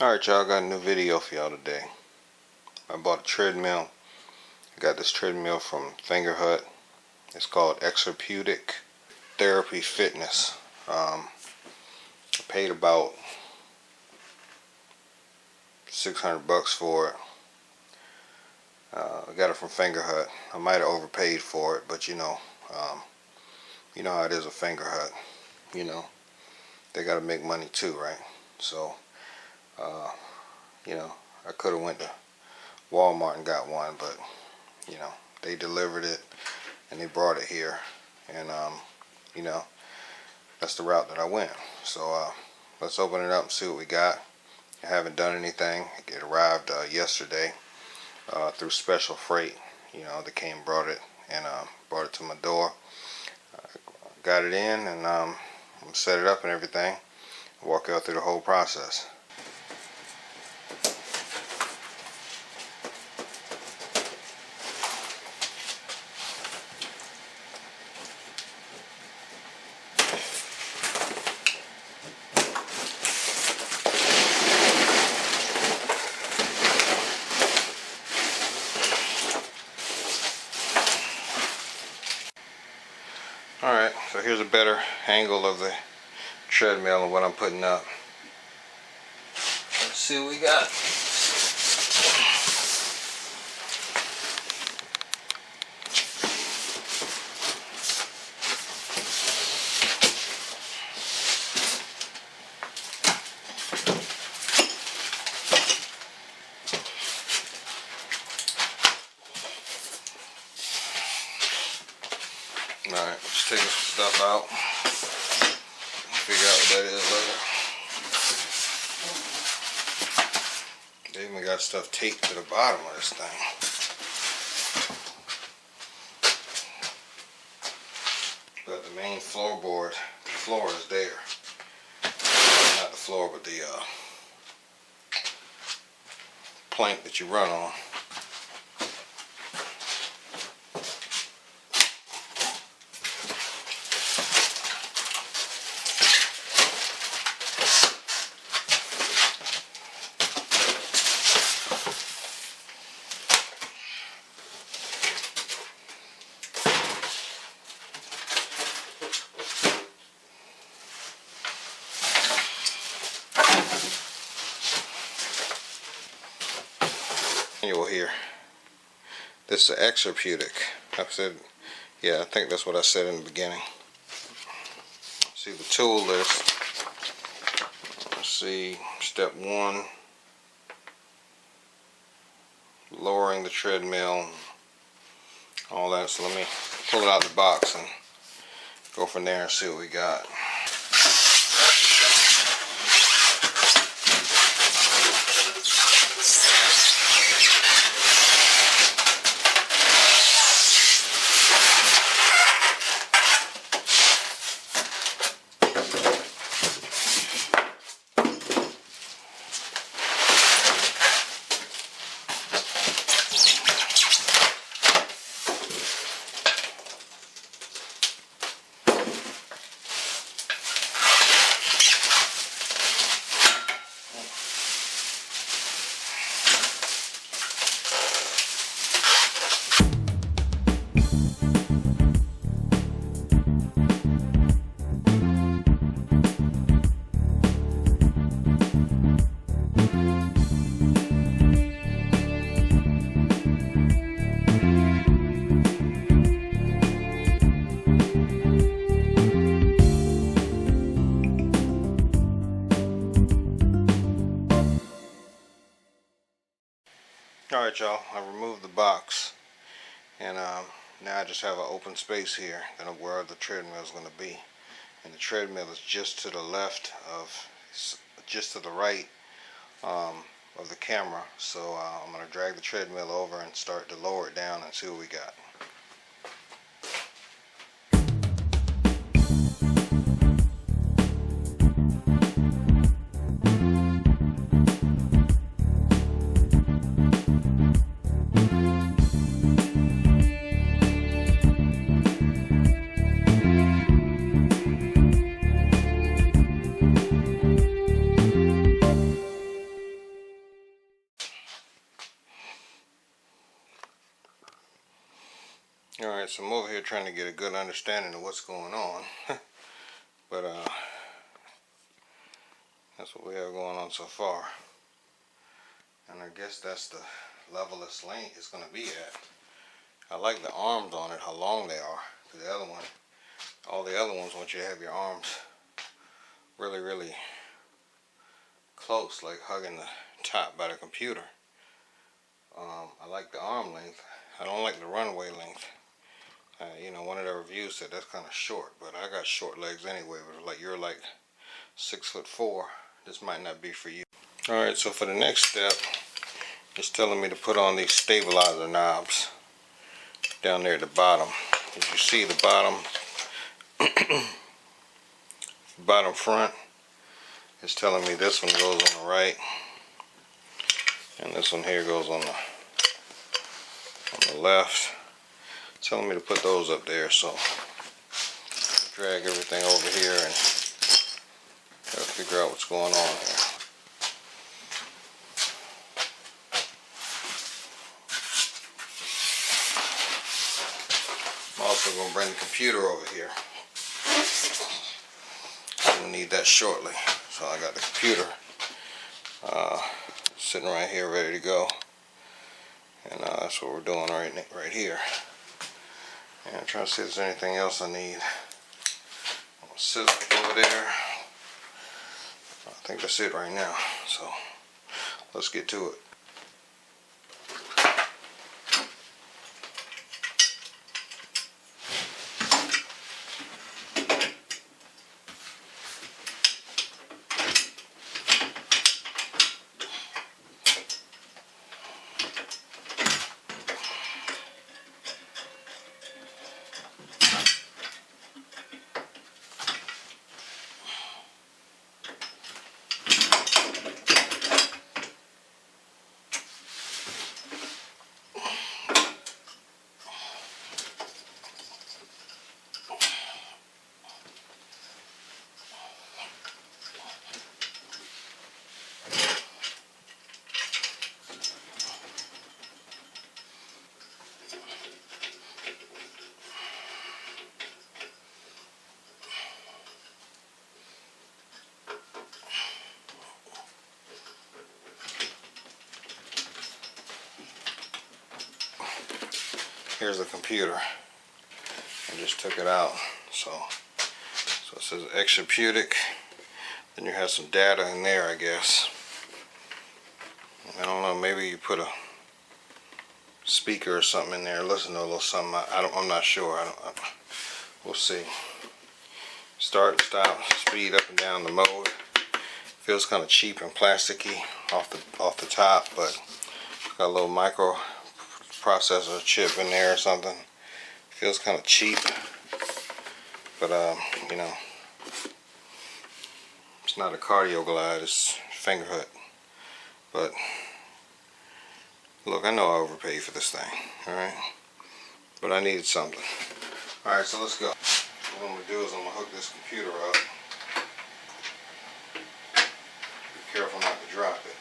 Alright y'all, got a new video for y'all today. I bought a treadmill. I got this treadmill from Fingerhut. It's called Exerpeutic Therapy Fitness. I paid about $600 for it. I got it from Fingerhut. I might have overpaid for it, but you know how it is with Fingerhut. You know, they gotta make money too, right? So I could have went to Walmart and got one, but they delivered it and they brought it here, and that's the route that I went. So let's open it up and see what we got. I haven't done anything. It arrived yesterday through special freight. They came and brought it to my door. Got it in, and I'm gonna set it up and everything. Walk y'all through the whole process. Alright, so here's a better angle of the treadmill and what I'm putting up. Let's see what we got. Alright, just taking some stuff out. Figure out what that is later. They even got stuff taped to the bottom of this thing. But the main floorboard, the floor is there. Not the floor, but the plank that you run on. Manual here. This is Exerpeutic. I think that's what I said in the beginning. See the tool list. Let's see, step 1, lowering the treadmill, all that. So let me pull it out of the box and go from there and see what we got. Alright y'all, I removed the box, and now I just have an open space here where the treadmill is going to be, and the treadmill is just to the left of, just to the right of the camera. So I'm going to drag the treadmill over and start to lower it down and see what we got. Alright, so I'm over here trying to get a good understanding of what's going on. But that's what we have going on so far. And I guess that's the level this length is going to be at. I like the arms on it, how long they are. The other one, all the other ones want you to have your arms really, really close, like hugging the top by the computer. I like the arm length. I don't like the runway length. You know, one of the reviews said that's kind of short, but I got short legs anyway. But like you're like 6'4", this might not be for you. All right, so for the next step, it's telling me to put on these stabilizer knobs down there at the bottom. As you see, the bottom front is telling me this one goes on the right, and this one here goes on the left. It's telling me to put those up there, so drag everything over here and try to figure out what's going on here. I'm also going to bring the computer over here. I'm going to need that shortly. So I got the computer sitting right here ready to go. And that's what we're doing right here. And I'm trying to see if there's anything else I need. I'm going to sit over there. I think that's it right now. So let's get to it. Here's the computer. I just took it out. So it says Exerpeutic. Then you have some data in there, I guess. I don't know, maybe you put a speaker or something in there, listen to a little something. I'm not sure. We'll see. Start, stop, speed, up and down the mode. Feels kind of cheap and plasticky off the top, but it's got a little micro processor chip in there or something. Feels kind of cheap, but you know, it's not a cardio glide, it's Fingerhut. But look, I know I overpaid for this thing, alright, but I needed something. Alright, so let's go. What I'm going to do is I'm going to hook this computer up. Be careful not to drop it.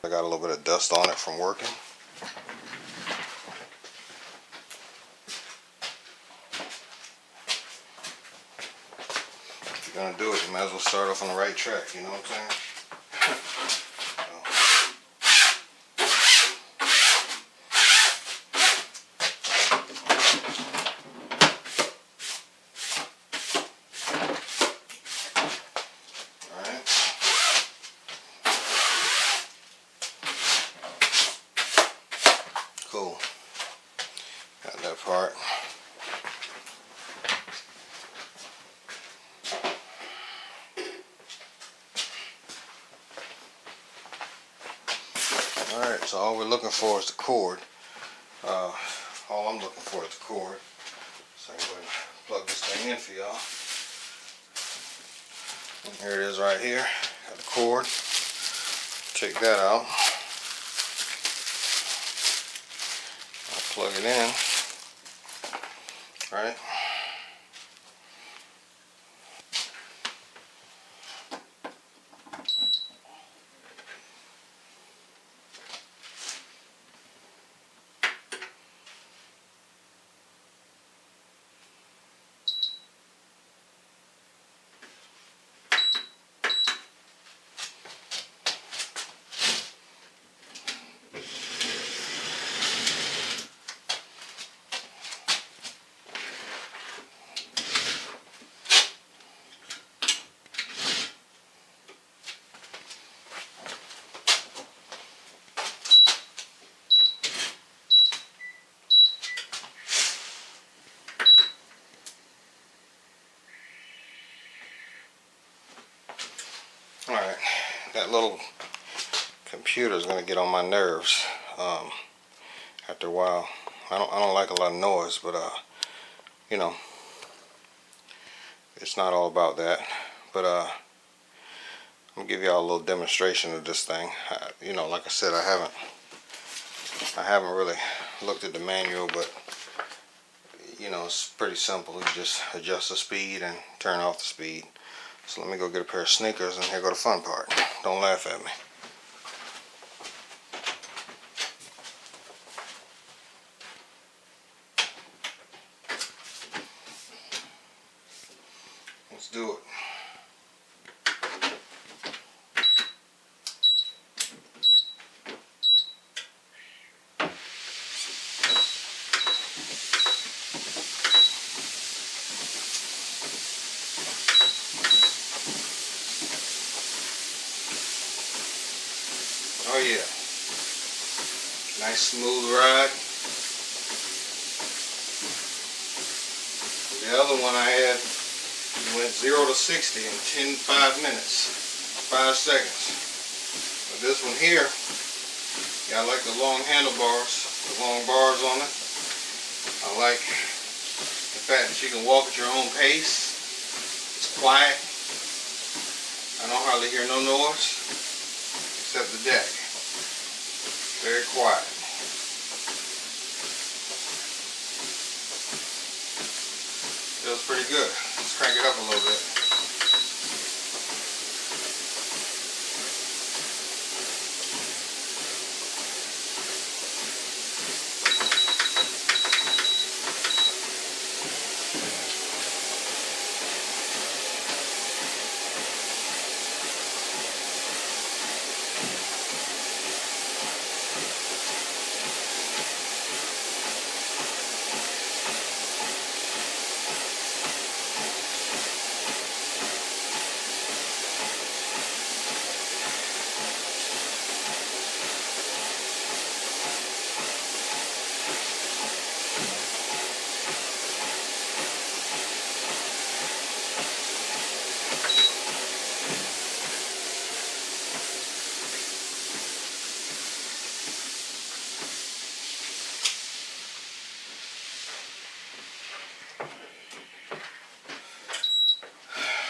I got a little bit of dust on it from working. If you're gonna do it, you might as well start off on the right track, you know what I'm saying? Cool. Got that part. Alright, so all we're looking for is the cord. All I'm looking for is the cord. So I'm going to plug this thing in for y'all. And here it is right here. Got the cord. Take that out. Plug it in, right? that little computer is going to get on my nerves after a while. I don't like a lot of noise, but you know, it's not all about that. But I'm gonna give y'all a little demonstration of this thing. You know, like I said, I haven't really looked at the manual, but you know, it's pretty simple. You just adjust the speed and turn off the speed. So let me go get a pair of sneakers, and here go the fun part. Don't laugh at me. Let's do it. Oh yeah, nice smooth ride. The other one I had went 0 to 60 in 5 minutes, 5 seconds. But this one here, yeah, I like the long handlebars, the long bars on it. I like the fact that you can walk at your own pace. It's quiet. I don't hardly hear no noise except the deck. Very quiet. Feels pretty good. Let's crank it up a little bit.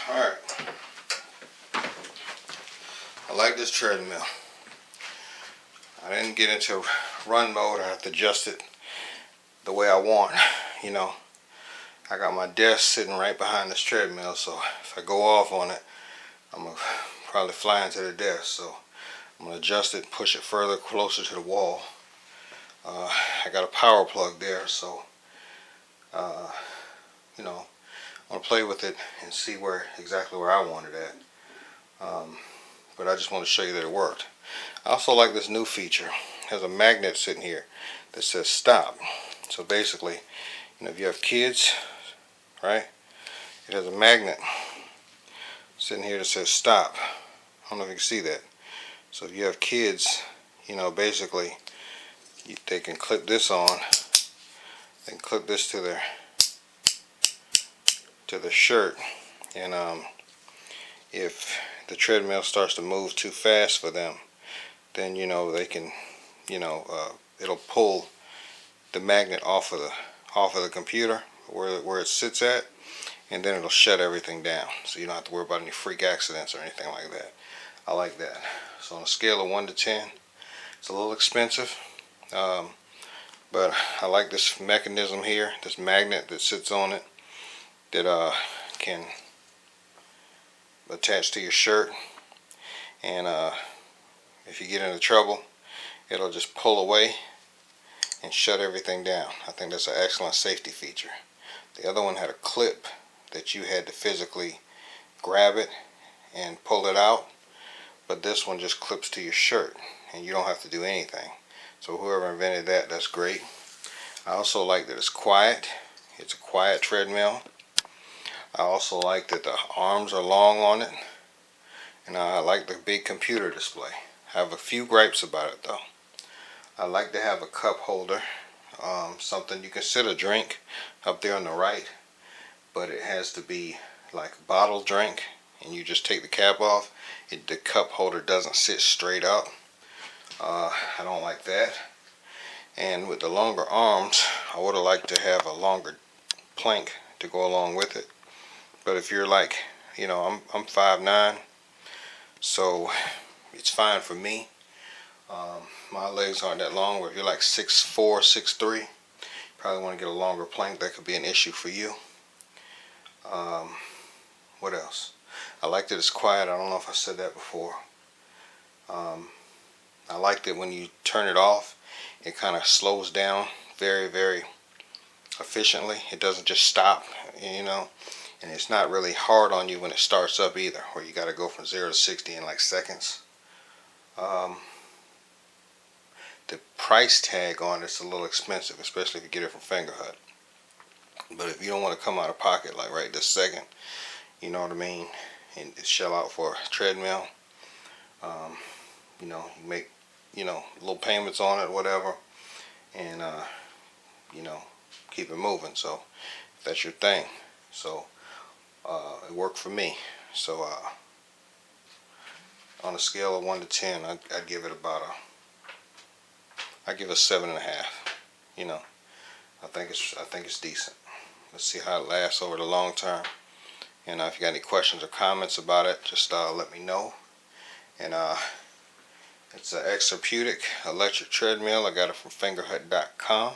Alright, I like this treadmill. I didn't get into run mode. I have to adjust it the way I want. You know, I got my desk sitting right behind this treadmill, so if I go off on it, I'm going to probably fly into the desk. So I'm going to adjust it, push it further closer to the wall. I got a power plug there, so you know, I'm going to play with it and see exactly where I want it at. But I just want to show you that it worked. I also like this new feature. It has a magnet sitting here that says stop. So basically, you know, if you have kids, right, it has a magnet sitting here that says stop. I don't know if you can see that. So if you have kids, you know, basically they can clip this on. They can clip this to their shirt, and if the treadmill starts to move too fast for them, then you know they can, you know, it'll pull the magnet off of the computer where it sits at, and then it'll shut everything down, so you don't have to worry about any freak accidents or anything like that. I like that. So on a scale of 1 to 10, it's a little expensive, but I like this mechanism here, this magnet that sits on it, that can attach to your shirt, and if you get into trouble, it'll just pull away and shut everything down. I think that's an excellent safety feature. The other one had a clip that you had to physically grab it and pull it out, but this one just clips to your shirt and you don't have to do anything. So whoever invented that, that's great. I also like that it's quiet. It's a quiet treadmill. I also like that the arms are long on it, and I like the big computer display. I have a few gripes about it though. I like to have a cup holder, something you can sit a drink up there on the right, but it has to be like a bottled drink. and you just take the cap off, the cup holder doesn't sit straight up. I don't like that. And with the longer arms, I would have liked to have a longer plank to go along with it. But if you're like, you know, I'm 5'9", so it's fine for me. My legs aren't that long. Where if you're like 6'4", 6'3", probably want to get a longer plank. That could be an issue for you. What else? I like that it's quiet. I don't know if I said that before. I like that when you turn it off, it kind of slows down very, very efficiently. It doesn't just stop, you know. And it's not really hard on you when it starts up either, where you got to go from 0 to 60 in like seconds. The price tag on it's a little expensive, especially if you get it from Fingerhut. But if you don't want to come out of pocket like right this second, you know what I mean, and shell out for a treadmill, you know, you make, you know, little payments on it, whatever, and you know, keep it moving. So if that's your thing, so it worked for me. So on a scale of 1 to 10, I'd give it about I give it a 7.5. You know, I think it's decent. Let's see how it lasts over the long term. And if you got any questions or comments about it, just let me know. And it's an Exerpeutic electric treadmill. I got it from Fingerhut.com.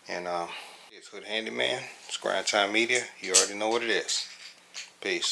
And it's Hood Handyman. It's Grind Time Media. You already know what it is. Peace.